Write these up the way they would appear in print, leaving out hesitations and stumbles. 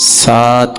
7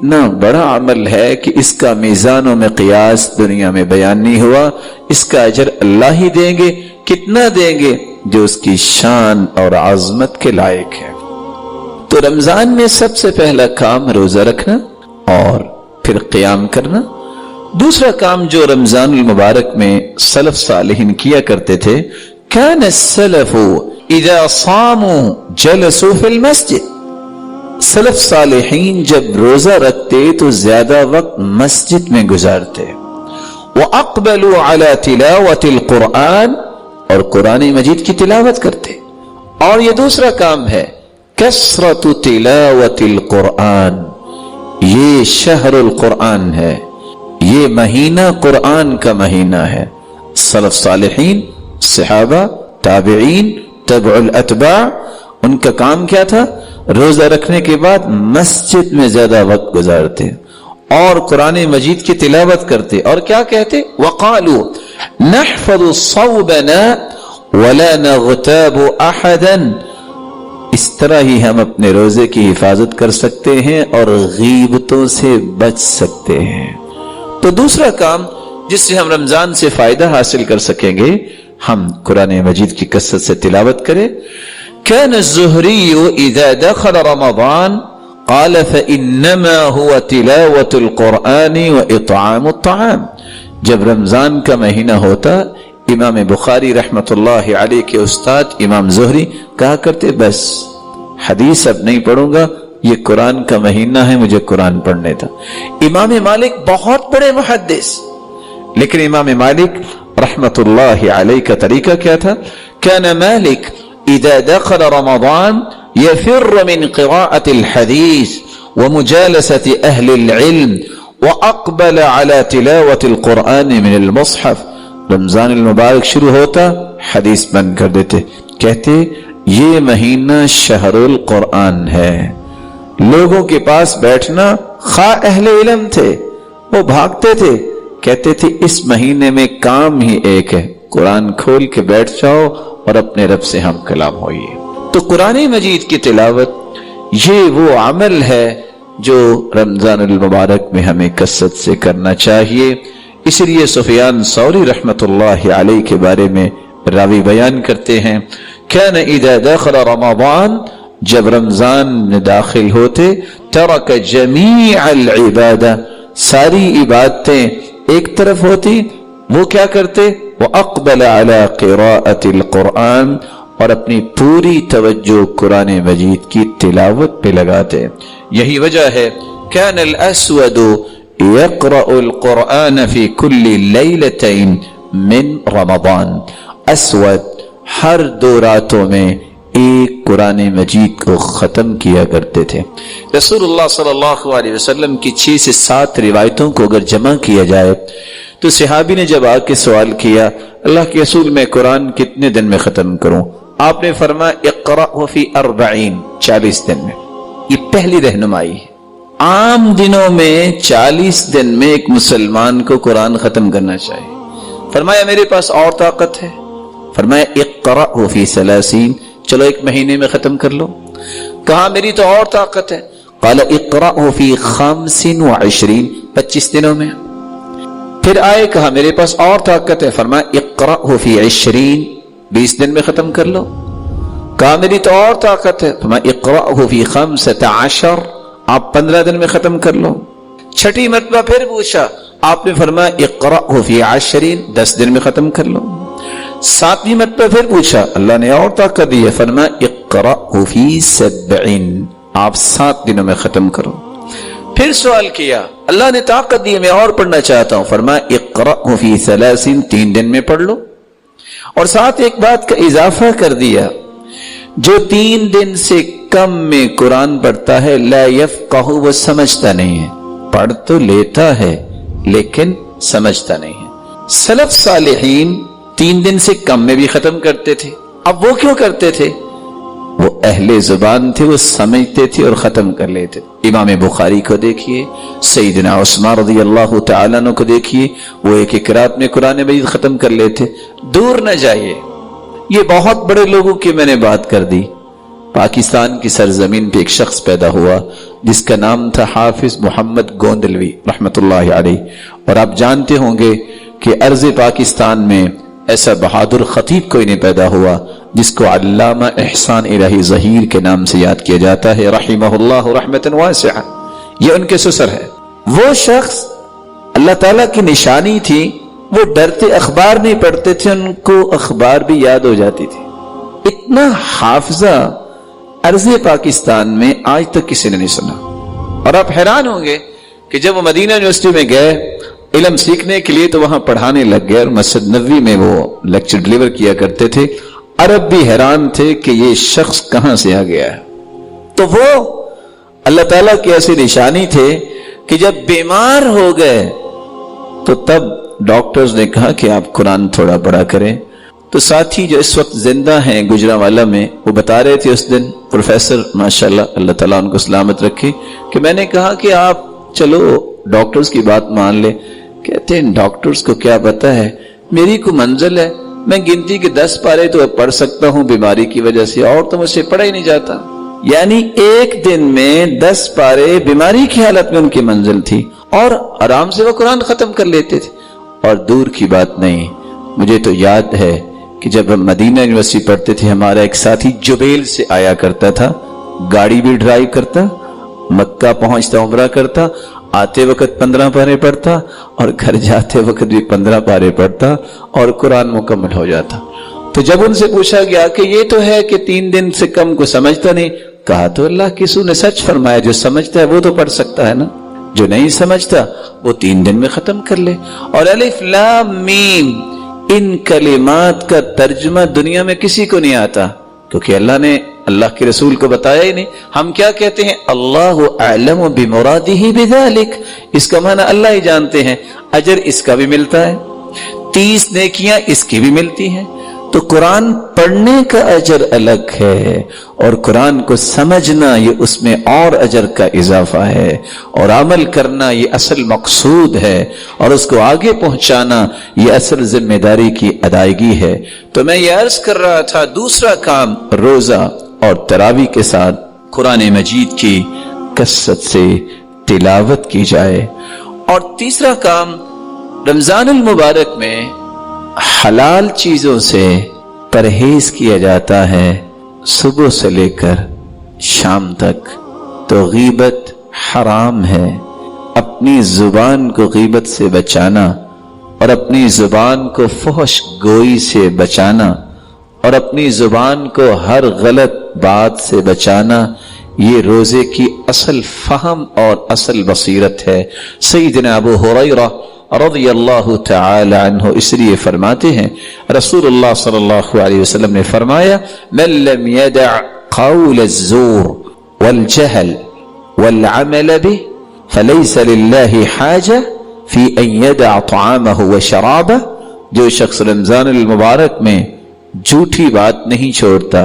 اتنا بڑا عمل ہے کہ اس کا میزان و مقیاس دنیا میں بیان نہیں ہوا. اس کا اجر اللہ ہی دیں گے. کتنا دیں گے؟ جو اس کی شان اور عظمت کے لائق ہے. تو رمضان میں سب سے پہلا کام روزہ رکھنا اور پھر قیام کرنا. دوسرا کام جو رمضان المبارک میں سلف صالحین کیا کرتے تھے، کان السلف اذا صاموا جلسوا فی المسجد. سلف صالحین جب روزہ رکھتے تو زیادہ وقت مسجد میں گزارتے. وَأَقْبَلُوا عَلَى تِلَاوَةِ الْقُرْآنِ اور قرآن مجید کی تلاوت کرتے. اور یہ دوسرا کام ہے کثرت تلاوت القرآن. یہ شہر القرآن ہے، یہ مہینہ قرآن کا مہینہ ہے. سلف صالحین، صحابہ، تابعین، تبع الاتباع، ان کا کام کیا تھا؟ روزہ رکھنے کے بعد مسجد میں زیادہ وقت گزارتے اور قرآن مجید کی تلاوت کرتے. اور کیا کہتے؟ وَقَالُوا نَحْفَظُ صَوْبَنَا وَلَا نَغْتَابُ أَحَدًا. اس طرح ہی ہم اپنے روزے کی حفاظت کر سکتے ہیں اور غیبتوں سے بچ سکتے ہیں. تو دوسرا کام جس سے ہم رمضان سے فائدہ حاصل کر سکیں گے، ہم قرآن مجید کی کثرت سے تلاوت کریں. كان الزهري إذا دخل رمضان قال فإنما هو تلاوة القرآن وإطعام الطعام. جب رمضان کا مہینہ ہوتا، امام بخاری رحمت اللہ علیہ کے استاد امام زہری کہا کرتے بس حدیث اب نہیں پڑھوں گا، یہ قرآن کا مہینہ ہے، مجھے قرآن پڑھنے تھا. امام مالک بہت بڑے محدث، لیکن امام مالک رحمت اللہ علیہ کا طریقہ کیا تھا؟ كان مالک اذا دخل رمضان يفر من قراءة الحديث ومجالسة اهل العلم واقبل على تلاوة القرآن من المصحف. رمضان المبارک شروع ہوتا، حدیث بند کر دیتے، کہتے یہ مہینہ شہر القرآن ہے. لوگوں کے پاس بیٹھنا، خواہ اہل علم تھے وہ بھاگتے تھے، کہتے تھے اس مہینے میں کام ہی ایک ہے، قرآن کھول کے بیٹھ جاؤ اور اپنے رب سے ہم کلام ہوئیے. تو قرآن مجید کی تلاوت یہ وہ عمل ہے جو رمضان المبارک میں ہمیں کثرت سے کرنا چاہیے. اس لیے سفیان ثوری رحمت اللہ علیہ کے بارے میں راوی بیان کرتے ہیں، كان اذا دخل رمضان، جب رمضان میں داخل ہوتے، ترک جمیع العبادہ، ساری عبادتیں ایک طرف ہوتی، وہ کیا کرتے؟ وَأَقْبَلَ عَلَى قِرَاءَةِ الْقُرْآنِ، اور اپنی پوری توجہ قرآن مجید کی تلاوت پہ لگاتے. یہی وجہ ہے كَانَ الْأَسْوَدُ يَقْرَأُ الْقُرْآنَ فِي كُلِّ لَيْلَتَيْن مِّن رمضان. اسود ہر 2 راتوں میں ایک قرآن مجید کو ختم کیا کرتے تھے. رسول اللہ صلی اللہ علیہ وسلم کی 6 سے 7 روایتوں کو اگر جمع کیا جائے تو صحابی نے جب آ کے سوال کیا اللہ کے رسول میں قرآن کتنے دن میں ختم کروں؟ آپ نے فرمایا اقرأ فی 40، 40 دن میں. یہ پہلی رہنمائی ہے. عام دنوں میں 40 دن میں ایک مسلمان کو قرآن ختم کرنا چاہیے. فرمایا میرے پاس اور طاقت ہے، فرمایا اقرأ فی 30، چلو 1 مہینے میں ختم کر لو. کہا میری تو اور طاقت ہے، قال اقرأ فی 25، 25 دنوں میں. پھر آئے کہا میرے پاس اور طاقت ہے، فرمایا اقرأ فی 20، 20 دن میں ختم کر لو. کہا میری تو اور طاقت ہے، فرمایا اقرأ فی 15، آپ 15 دن میں ختم کر لو. چھٹی مرتبہ پھر پوچھا، آپ نے فرمایا اقرأ فی 20، 10 دن میں ختم کر لو. 7ویں مرتبہ پھر پوچھا، اللہ نے اور طاقت دی ہے، فرمایا اقرأ فی 70، آپ 7 دنوں میں ختم کرو. پھر سوال کیا، اللہ نے طاقت دی ہے میں اور پڑھنا چاہتا ہوں، فرمایا اقرأ فی 30، 3 دن میں پڑھ لو. اور ساتھ ایک بات کا اضافہ کر دیا، جو 3 دن سے کم میں قرآن پڑھتا ہے لا یفقہ، وہ سمجھتا نہیں ہے. پڑھ تو لیتا ہے لیکن سمجھتا نہیں ہے. سلف صالحین 3 دن سے کم میں بھی ختم کرتے تھے. اب وہ کیوں کرتے تھے؟ وہ اہل زبان تھے، وہ سمجھتے تھے اور ختم کر لیتے. امام بخاری کو دیکھیے، سیدنا عثمان رضی اللہ تعالیٰ عنہ کو دیکھیے، وہ ایک رات میں قرآن مجید ختم کر لیتے. دور نہ جائیے، یہ بہت بڑے لوگوں کی میں نے بات کر دی، پاکستان کی سرزمین پہ ایک شخص پیدا ہوا جس کا نام تھا حافظ محمد گوندلوی رحمت اللہ علیہ. اور آپ جانتے ہوں گے کہ ارض پاکستان میں ایسا بہادر خطیب کوئی نہیں پیدا ہوا جس کو علامہ احسان الہی ظہیر کے نام سے یاد کیا جاتا ہے رحمہ اللہ رحمتا واسعہ. یہ ان کے سسر ہے. وہ شخص اللہ تعالیٰ کی نشانی تھی، وہ ڈرتے اخبار نہیں پڑھتے تھے، ان کو اخبار بھی یاد ہو جاتی تھی. اتنا حافظہ ارض پاکستان میں آج تک کسی نے نہیں سنا. اور آپ حیران ہوں گے کہ جب وہ مدینہ یونیورسٹی میں گئے علم سیکھنے کے لیے تو وہاں پڑھانے لگ گئے اور مسجد نبوی میں وہ لیکچر ڈلیور کیا کرتے تھے. عرب بھی حیران تھے کہ یہ شخص کہاں سے آ گیا ہے. تو وہ اللہ تعالیٰ کی ایسی نشانی تھے کہ جب بیمار ہو گئے تو تب ڈاکٹرز نے کہا کہ آپ قرآن تھوڑا پڑھا کریں. تو ساتھی جو اس وقت زندہ ہیں گجرانوالہ میں، وہ بتا رہے تھے اس دن پروفیسر ماشاءاللہ اللہ تعالیٰ ان کو سلامت رکھے، کہ میں نے کہا کہ آپ چلو ڈاکٹرز کی بات مان لے. کہتے ہیں ڈاکٹرز کو کیا پتا ہے، میری کو منزل ہے، میں گنتی کے 10 پارے تو پڑھ سکتا ہوں بیماری کی وجہ سے، اور تو مجھ سے پڑھا ہی نہیں جاتا. یعنی ایک دن میں 10 پارے بیماری کی حالت میں ان کی منزل تھی اور آرام سے وہ قرآن ختم کر لیتے تھے. اور دور کی بات نہیں، مجھے تو یاد ہے کہ جب ہم مدینہ یونیورسٹی پڑھتے تھے ہمارا ایک ساتھی جبیل سے آیا کرتا تھا، گاڑی بھی ڈرائیو کرتا، مکہ پہنچتا عمرہ کرتا، آتے وقت 15 پارے پڑھتا اور گھر جاتے وقت بھی 15 پارے پڑھتا اور قرآن مکمل ہو جاتا. تو جب ان سے پوچھا گیا کہ یہ تو ہے کہ 3 دن سے کم کو سمجھتا نہیں، کہا تو اللہ کی رسول نے سچ فرمایا، جو سمجھتا ہے وہ تو پڑھ سکتا ہے نا، جو نہیں سمجھتا وہ 3 دن میں ختم کر لے. اور الف لام میم ان کلمات کا ترجمہ دنیا میں کسی کو نہیں آتا، کیونکہ اللہ نے اللہ کے رسول کو بتایا ہی نہیں. ہم کیا کہتے ہیں، اللہ اعلم بمرادہ بذلک، اس کا معنی اللہ ہی جانتے ہیں. اجر اس کا بھی ملتا ہے، 30 نیکیاں اس کی بھی ملتی ہیں. تو قرآن پڑھنے کا اجر الگ ہے اور قرآن کو سمجھنا یہ اس میں اور اجر کا اضافہ ہے، اور عمل کرنا یہ اصل مقصود ہے، اور اس کو آگے پہنچانا یہ اصل ذمہ داری کی ادائیگی ہے. تو میں یہ عرض کر رہا تھا، دوسرا کام روزہ اور تراویح کے ساتھ قرآن مجید کی کثرت سے تلاوت کی جائے. اور تیسرا کام، رمضان المبارک میں حلال چیزوں سے پرہیز کیا جاتا ہے صبح سے لے کر شام تک. تو غیبت حرام ہے. اپنی زبان کو غیبت سے بچانا اور اپنی زبان کو فحش گوئی سے بچانا اور اپنی زبان کو ہر غلط بات سے بچانا، یہ روزے کی اصل فہم اور اصل بصیرت ہے. سیدنا ابو ہریرہ رضی اللہ تعالی عنہ اس لیے فرماتے ہیں، رسول اللہ صلی اللہ علیہ وسلم نے فرمایا، من لم يدع قول الزور والجهل والعمل به فليس لله حاجة في ان يدع طعامه وشرابه. جو شخص رمضان المبارک میں جھوٹی بات نہیں چھوڑتا،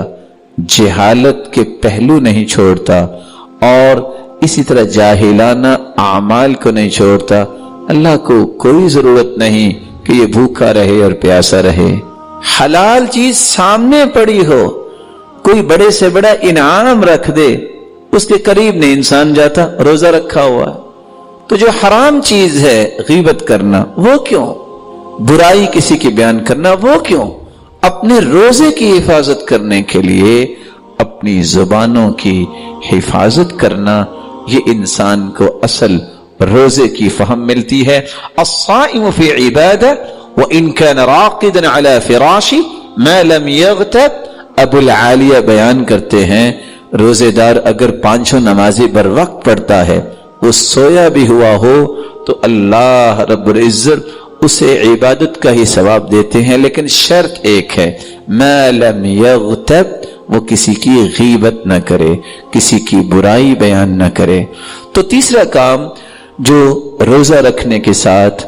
جہالت کے پہلو نہیں چھوڑتا، اور اسی طرح جاہلانہ اعمال کو نہیں چھوڑتا، اللہ کو کوئی ضرورت نہیں کہ یہ بھوکا رہے اور پیاسا رہے. حلال چیز سامنے پڑی ہو، کوئی بڑے سے بڑا انعام رکھ دے، اس کے قریب نہیں انسان جاتا، روزہ رکھا ہوا. تو جو حرام چیز ہے غیبت کرنا، وہ کیوں؟ برائی کسی کی بیان کرنا، وہ کیوں؟ اپنے روزے کی حفاظت کرنے کے لیے اپنی زبانوں کی حفاظت کرنا، یہ انسان کو اصل روزے کی فہم ملتی ہے. الصائم فی عبادہ وان کان راقدا علی فراشی ما لم یغتب. ابو العالیہ بیان کرتے ہیں، روزے دار اگر 5 نمازیں بر وقت پڑھتا ہے، وہ سویا بھی ہوا ہو تو اللہ رب العزت اسے عبادت کا ہی ثواب دیتے ہیں، لیکن شرط ایک ہے، ما لم یغتب، وہ کسی کی غیبت نہ کرے، کسی کی برائی بیان نہ کرے. تو تیسرا کام جو روزہ رکھنے کے ساتھ،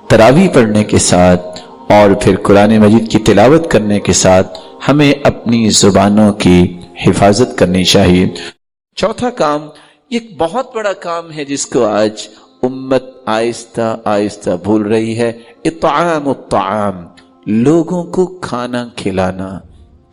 تراویح پڑھنے کے ساتھ اور پھر قرآن مجید کی تلاوت کرنے کے ساتھ ہمیں اپنی زبانوں کی حفاظت کرنی چاہیے. چوتھا کام، ایک بہت بڑا کام ہے جس کو آج امت آہستہ آہستہ بھول رہی ہے، اطعام الطعام، لوگوں کو کھانا کھلانا.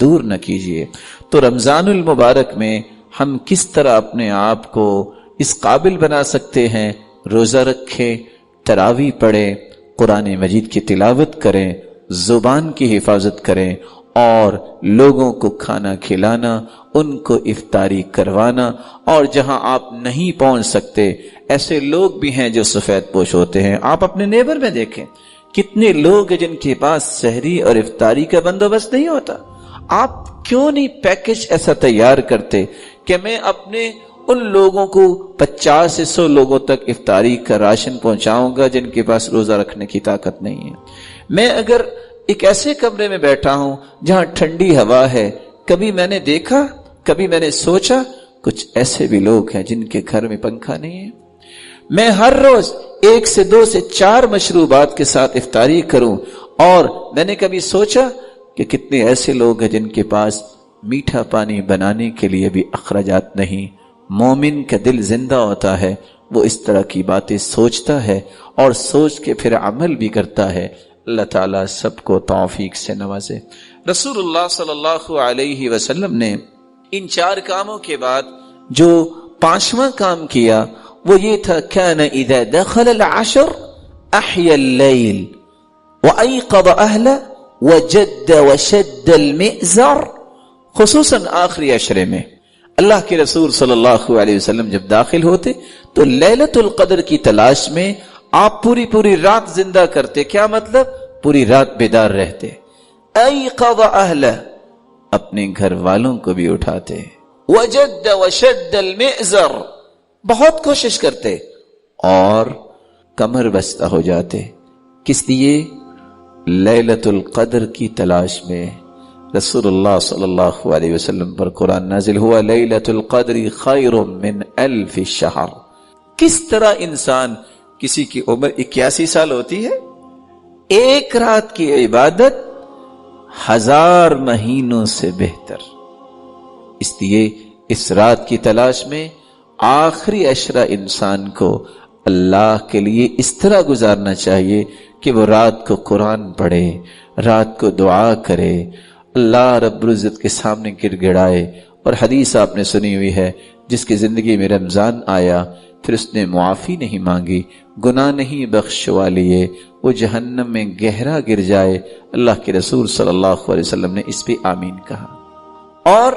دور نہ کیجیے۔ تو رمضان المبارک میں ہم کس طرح اپنے آپ کو اس قابل بنا سکتے ہیں؟ روزہ رکھیں، تراویح پڑھیں، قرآن مجید کی تلاوت کریں، زبان کی حفاظت کریں، اور لوگوں کو کھانا کھلانا، ان کو افطاری کروانا، اور جہاں آپ نہیں پہنچ سکتے، ایسے لوگ بھی ہیں جو سفید پوش ہوتے ہیں۔ آپ اپنے نیبر میں دیکھیں، کتنے لوگ ہیں جن کے پاس سحری اور افطاری کا بندوبست نہیں ہوتا۔ آپ کیوں نہیں پیکج ایسا تیار کرتے کہ میں اپنے ان لوگوں کو 50 سے 100 لوگوں تک افطاری کا راشن پہنچاؤں گا جن کے پاس روزہ رکھنے کی طاقت نہیں ہے۔ میں اگر ایک ایسے کمرے میں بیٹھا ہوں جہاں ٹھنڈی ہوا ہے، کبھی میں نے دیکھا، کبھی میں نے سوچا کچھ ایسے بھی لوگ ہیں جن کے گھر میں پنکھا نہیں ہے۔ میں ہر روز 1 سے 2 سے 4 مشروبات کے ساتھ افطاری کروں، اور میں نے کبھی سوچا کہ کتنے ایسے لوگ ہیں جن کے پاس میٹھا پانی بنانے کے لیے بھی اخراجات نہیں۔ مومن کا دل زندہ ہوتا ہے، وہ اس طرح کی باتیں سوچتا ہے اور سوچ کے پھر عمل بھی کرتا ہے۔ اللہ تعالیٰ سب کو توفیق سے نوازے۔ رسول اللہ صلی اللہ علیہ وسلم نے ان 4 کاموں کے بعد جو 5واں کام کیا وہ یہ تھا، كان اذا دخل العشر احيا الليل وايقظ اهله وجد وشد المئزر۔ خصوصاً آخری عشرے میں اللہ کے رسول صلی اللہ علیہ وسلم جب داخل ہوتے تو لیلۃ القدر کی تلاش میں آپ پوری رات زندہ کرتے۔ کیا مطلب؟ پوری رات بیدار رہتے۔ ایقظ اہلہ، اپنے گھر والوں کو بھی اٹھاتے۔ وجد وشد المئزر، بہت کوشش کرتے اور کمر بستہ ہو جاتے۔ کس لیے؟ لیلۃ القدر کی تلاش میں۔ رسول اللہ صلی اللہ علیہ وسلم پر قرآن نازل ہوا، لیلۃ القدر خیر من 1000 شہر۔ کس طرح انسان، کسی کی عمر 81 سال ہوتی ہے، ایک رات کی عبادت 1000 مہینوں سے بہتر۔ اس لیے اس رات کی تلاش میں آخری عشرہ انسان کو اللہ کے لیے اس طرح گزارنا چاہیے کہ وہ رات کو قرآن پڑھے، رات کو دعا کرے، اللہ رب العزت کے سامنے گر گڑائے۔ اور حدیث آپ نے سنی ہوئی ہے، جس کی زندگی میں رمضان آیا پھر اس نے معافی نہیں مانگی، گناہ نہیں بخشوا لیے، وہ جہنم میں گہرا گر جائے۔ اللہ کے رسول صلی اللہ علیہ وسلم نے اس پہ آمین کہا۔ اور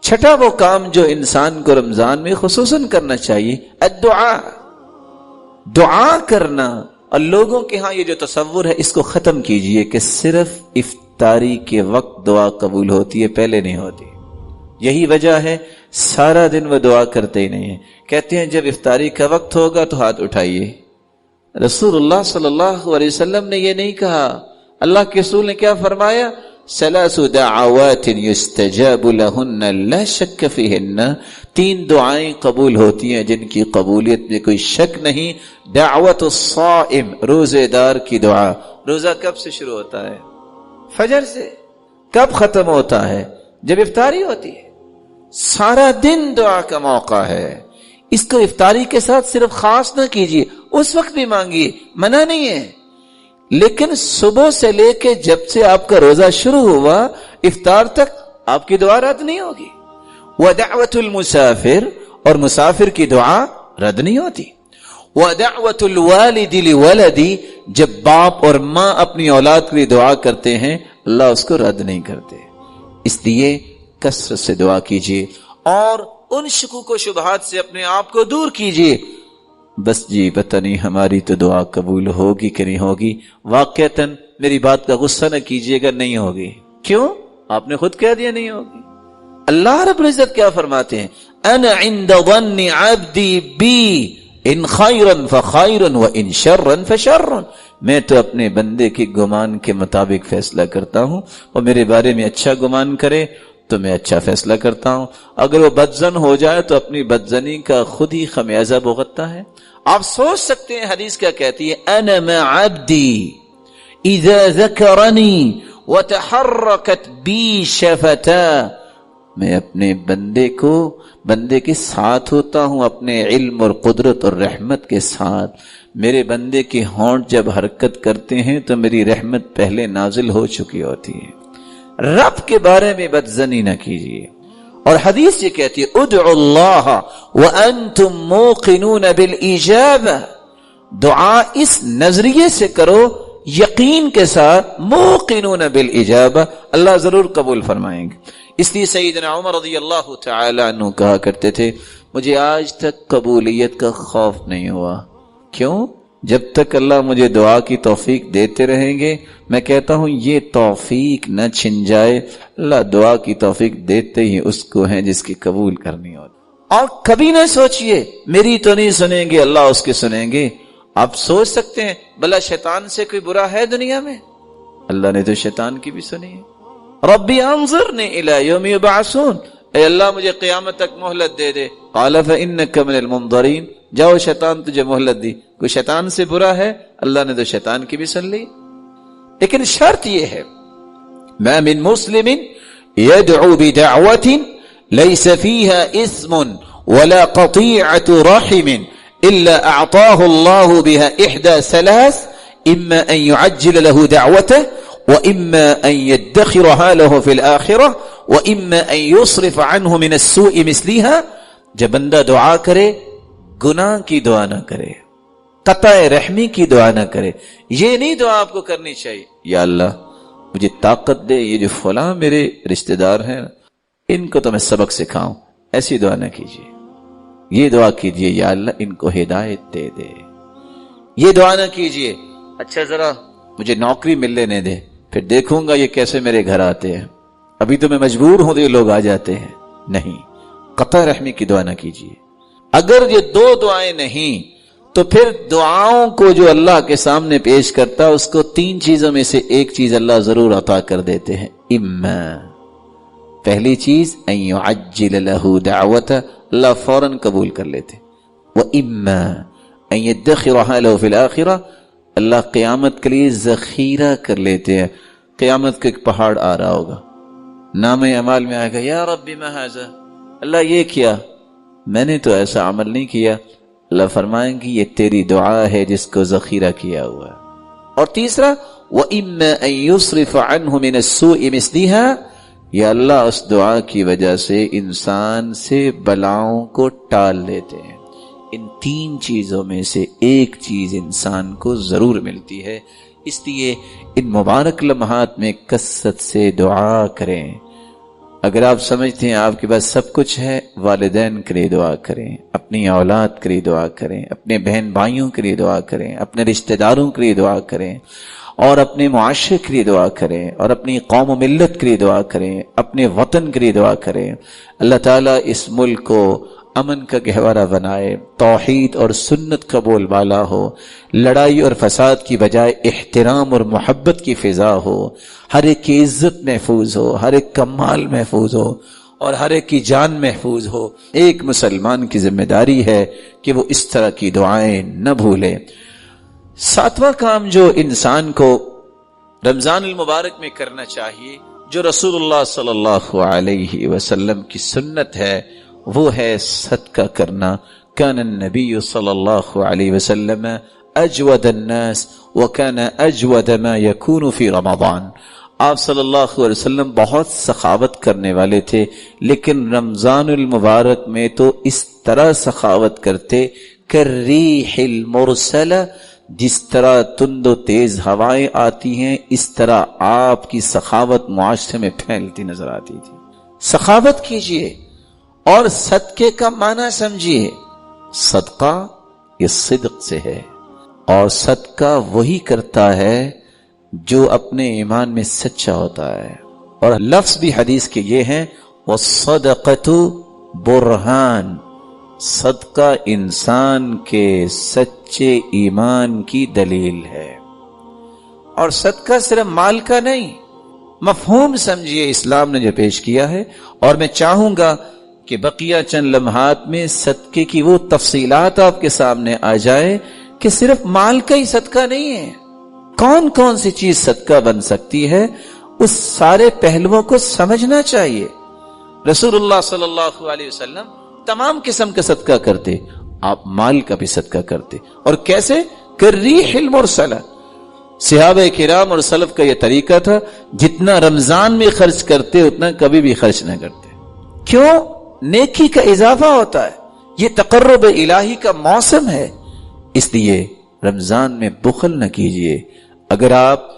چھٹا وہ کام جو انسان کو رمضان میں خصوصاً کرنا چاہیے، الدعاء، دعا کرنا۔ اور لوگوں کے ہاں یہ جو تصور ہے اس کو ختم کیجئے کہ صرف افطاری کے وقت دعا قبول ہوتی ہے، پہلے نہیں ہوتی۔ یہی وجہ ہے سارا دن وہ دعا کرتے ہی نہیں ہیں، کہتے ہیں جب افطاری کا وقت ہوگا تو ہاتھ اٹھائیے۔ رسول اللہ صلی اللہ علیہ وسلم نے یہ نہیں کہا۔ اللہ کے رسول نے کیا فرمایا؟ ثلاث دعوات یستجاب لہن لا شک فیہن، 3 دعائیں قبول ہوتی ہیں جن کی قبولیت میں کوئی شک نہیں۔ دعوت الصائم، روزے دار کی دعا۔ روزہ کب سے شروع ہوتا ہے؟ فجر سے۔ کب ختم ہوتا ہے؟ جب افطاری ہوتی ہے۔ سارا دن دعا کا موقع ہے۔ اس کو افطاری کے ساتھ صرف خاص نہ کیجیے، اس وقت بھی مانگیے، منع نہیں ہے، لیکن صبح سے لے کے جب سے آپ کا روزہ شروع ہوا افطار تک آپ کی دعا رد نہیں ہوگی۔ ودعوت المسافر، اور مسافر کی دعا رد نہیں ہوتی۔ ودعوت الوالد لولدی، جب باپ اور ماں اپنی اولاد کے لیے دعا کرتے ہیں اللہ اس کو رد نہیں کرتے۔ اس لیے کثرت سے دعا کیجیے اور ان شکوک و شبہات سے اپنے آپ کو دور کیجیے۔ بس جی پتہ نہیں ہماری تو دعا قبول ہوگی کہ نہیں ہوگی۔ واقعتاً میری بات کا غصہ نہ کیجیے گا، نہیں ہوگی۔ کیوں؟ آپ نے خود کہہ دیا نہیں ہوگی۔ اللہ رب العزت کیا فرماتے ہیں؟ انا عند ظن عبدی بی ان خیرا فخیر وان شرا فشر۔ میں تو اپنے بندے کے گمان کے مطابق فیصلہ کرتا ہوں، اور میرے بارے میں اچھا گمان کرے تو میں اچھا فیصلہ کرتا ہوں، اگر وہ بدزن ہو جائے تو اپنی بدزنی کا خود ہی خمیازہ بھگتتا ہے۔ آپ سوچ سکتے ہیں حدیث کیا کہتی ہے؟ انا مع عبدی اذا ذکرنی وتحرکت بی شفتا۔ میں اپنے بندے کے ساتھ ہوتا ہوں، اپنے علم اور قدرت اور رحمت کے ساتھ۔ میرے بندے کے ہونٹ جب حرکت کرتے ہیں تو میری رحمت پہلے نازل ہو چکی ہوتی ہے۔ رب کے بارے میں بدزنی نہ کیجیے. اور حدیث یہ کہتی ہے ادعوا اللہ وانتم موقنون بالإجابہ، دعا اس نظریے سے کرو، یقین کے ساتھ، موقنون بالإجابہ، اللہ ضرور قبول فرمائیں گے. اس لیے سیدنا عمر رضی اللہ تعالی عنہ کہا کرتے تھے مجھے آج تک قبولیت کا خوف نہیں ہوا. کیوں؟ جب تک اللہ مجھے دعا کی توفیق دیتے رہیں گے میں کہتا ہوں یہ توفیق نہ چھن جائے. اللہ دعا کی توفیق دیتے ہی اس کو ہیں جس کی قبول کرنی ہو. اور کبھی نہ سوچئے میری تو نہیں سنیں گے، اللہ اس کے سنیں گے. آپ سوچ سکتے ہیں بھلا شیطان سے کوئی برا ہے دنیا میں؟ اللہ نے تو شیطان کی بھی سنی ہے. ربی انظرنی الی یوم یبعثون، اے اللہ مجھے قیامت تک مہلت دے دے. قال فانک من المنظرین، جاؤ شیطان تجھے مہلت دی. کوئی شیطان سے برا ہے؟ اللہ نے تو شیطان کی بھی سن لی. لیکن شرط یہ ہے ما من مسلم يدعو بدعوة ليس فيها اسم ولا قطيعة رحم إلا أعطاه الله بها إحدى ثلاث، إما أن يعجل له دعوته وإما أن يدخرها له في الآخرة وإما أن يصرف عنه من السوء مثلها. جب بندہ دعا کرے گناہ کی دعا نہ کرے، قطع رحمی کی دعا نہ کرے. یہ نہیں دعا آپ کو کرنی چاہیے یا اللہ مجھے طاقت دے، یہ جو فلاں میرے رشتہ دار ہیں ان کو تو میں سبق سکھاؤں، ایسی دعا نہ کیجیے. یہ دعا کیجیے یا اللہ ان کو ہدایت دے دے. یہ دعا نہ کیجیے اچھا ذرا مجھے نوکری مل لینے دے پھر دیکھوں گا یہ کیسے میرے گھر آتے ہیں، ابھی تو میں مجبور ہوں تو یہ لوگ آ جاتے ہیں. نہیں، قطع رحمی کی دعا نہ کیجیے. اگر یہ دو دعائیں نہیں تو پھر دعاؤں کو جو اللہ کے سامنے پیش کرتا اس کو تین چیزوں میں سے ایک چیز اللہ ضرور عطا کر دیتے ہیں. اما، پہلی چیز ان يعجل له دعوته، اللہ فوراً قبول کر لیتے. واما ان يدخرها له في الاخرہ، اللہ قیامت کے لیے ذخیرہ کر لیتے ہیں. قیامت کا ایک پہاڑ آ رہا ہوگا، نام اعمال میں آئے گا یا رب ما ھذا، اللہ یہ کیا، میں نے تو ایسا عمل نہیں کیا. اللہ فرمائیں گے یہ تیری دعا ہے جس کو ذخیرہ کیا ہوا ہے. اور تیسرا وَإِمَّا أَن يُصْرِفَ عَنْهُ مِنَ السُّوءِ مِثْلِهَا، یا اللہ اس دعا کی وجہ سے انسان سے بلاؤں کو ٹال دیتے ہیں. ان تین چیزوں میں سے ایک چیز انسان کو ضرور ملتی ہے. اس لیے ان مبارک لمحات میں کثرت سے دعا کریں. اگر آپ سمجھتے ہیں آپ کے پاس سب کچھ ہے، والدین کے لیے دعا کریں، اپنی اولاد کے لیے دعا کریں، اپنے بہن بھائیوں کے لیے دعا کریں، اپنے رشتہ داروں کے لیے دعا کریں، اور اپنے معاشرے کے لیے دعا کریں، اور اپنی قوم و ملت کے لیے دعا کریں، اپنے وطن کے لیے دعا کریں. اللہ تعالیٰ اس ملک کو امن کا گہوارہ بنائے، توحید اور سنت کا بول بالا ہو، لڑائی اور فساد کی بجائے احترام اور محبت کی فضا ہو، ہر ایک کی عزت محفوظ ہو، ہر ایک کا مال محفوظ ہو، اور ہر ایک کی جان محفوظ ہو. ایک مسلمان کی ذمہ داری ہے کہ وہ اس طرح کی دعائیں نہ بھولے. ساتواں کام جو انسان کو رمضان المبارک میں کرنا چاہیے، جو رسول اللہ صلی اللہ علیہ وسلم کی سنت ہے، وہ ہے صدقہ کرنا. کان النبی صلی اللہ علیہ وسلم اجود الناس وکان اجود ما یکون فی رمضان. آپ صلی اللہ علیہ وسلم بہت سخاوت کرنے والے تھے، لیکن رمضان المبارک میں تو اس طرح سخاوت کرتے کالریح المرسلہ، جس طرح تند و تیز ہوائیں آتی ہیں اس طرح آپ کی سخاوت معاشرے میں پھیلتی نظر آتی تھی. سخاوت کیجئے اور صدقے کا معنی سمجھیے. صدقہ یہ صدق سے ہے، اور صدقہ وہی کرتا ہے جو اپنے ایمان میں سچا ہوتا ہے. اور لفظ بھی حدیث کے یہ ہیں وَالصَّدَقَةُ برہان، صدقہ انسان کے سچے ایمان کی دلیل ہے. اور صدقہ صرف مال کا نہیں، مفہوم سمجھیے اسلام نے جو پیش کیا ہے. اور میں چاہوں گا کہ بقیہ چند لمحات میں صدقے کی وہ تفصیلات آپ کے سامنے آ جائے کہ صرف مال کا ہی صدقہ نہیں ہے، کون کون سی چیز صدقہ بن سکتی ہے، اس سارے پہلوؤں کو سمجھنا چاہیے. رسول اللہ صلی اللہ علیہ وسلم تمام قسم کا صدقہ کرتے، آپ مال کا بھی صدقہ کرتے. اور کیسے؟ کالریح المرسلہ، صحابہ کرام اور سلف کا یہ طریقہ تھا، جتنا رمضان میں خرچ کرتے اتنا کبھی بھی خرچ نہ کرتے. کیوں؟ نیکی کا اضافہ ہوتا ہے، یہ تقرب الہی کا موسم ہے. اس لیے رمضان میں بخل نہ کیجئے. اگر آپ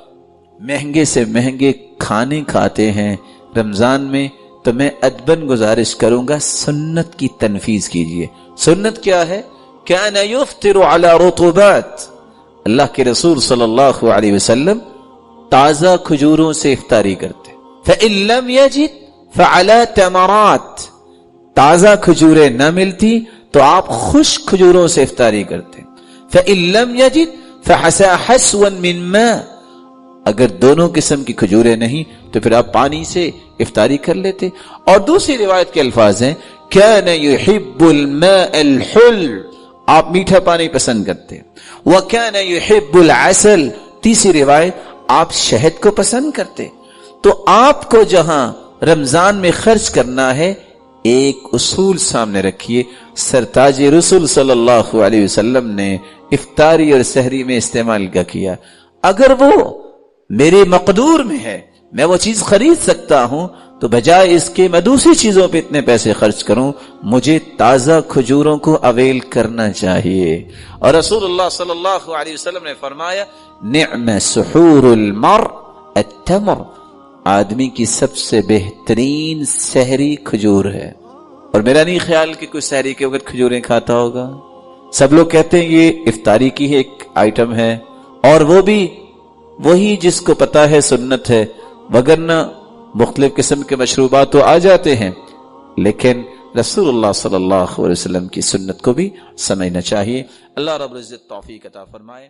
مہنگے سے مہنگے کھانے کھاتے ہیں رمضان میں تو میں ادباً گزارش کروں گا سنت کی تنفیذ کیجئے. سنت کیا ہے؟ کان یفطر علی رطوبات. اللہ کے رسول صلی اللہ علیہ وسلم تازہ کھجوروں سے افطاری کرتے. فإن لم یجد فعلی تمرات. تازہ کھجوریں نہ ملتی تو آپ خشک کھجوروں سے افطاری کرتے. فإن لم یجد فحسى حسوا من ماء. اگر دونوں قسم کی کھجوریں نہیں تو پھر آپ پانی سے افطاری کر لیتے. اور دوسری روایت کے الفاظ ہیں كان يحب الماء الحل. آپ میٹھا پانی پسند کرتے. وكان يحب العسل. تیسری روایت آپ شہد کو پسند کرتے. تو آپ کو جہاں رمضان میں خرچ کرنا ہے ایک اصول سامنے رکھیے. سرتاج رسول صلی اللہ علیہ وسلم نے افطاری اور سحری میں استعمال کیا. اگر وہ میرے مقدور میں ہے، میں وہ چیز خرید سکتا ہوں، تو بجائے اس کے میں دوسری چیزوں پہ اتنے پیسے خرچ کروں، مجھے تازہ کھجوروں کو اویل کرنا چاہیے. اور رسول اللہ صلی اللہ علیہ وسلم نے فرمایا نعم سحور المرء التمر. آدمی کی سب سے بہترین سحری کھجور ہے. اور میرا نہیں خیال کہ کوئی سحری کے وقت کھجوریں کھاتا ہوگا. سب لوگ کہتے ہیں یہ افطاری کی ایک آئٹم ہے، اور وہ بھی وہی جس کو پتا ہے سنت ہے، وگرنہ مختلف قسم کے مشروبات تو آ جاتے ہیں. لیکن رسول اللہ صلی اللہ علیہ وسلم کی سنت کو بھی سمجھنا چاہیے. اللہ رب العزت توفیق عطا فرمائے.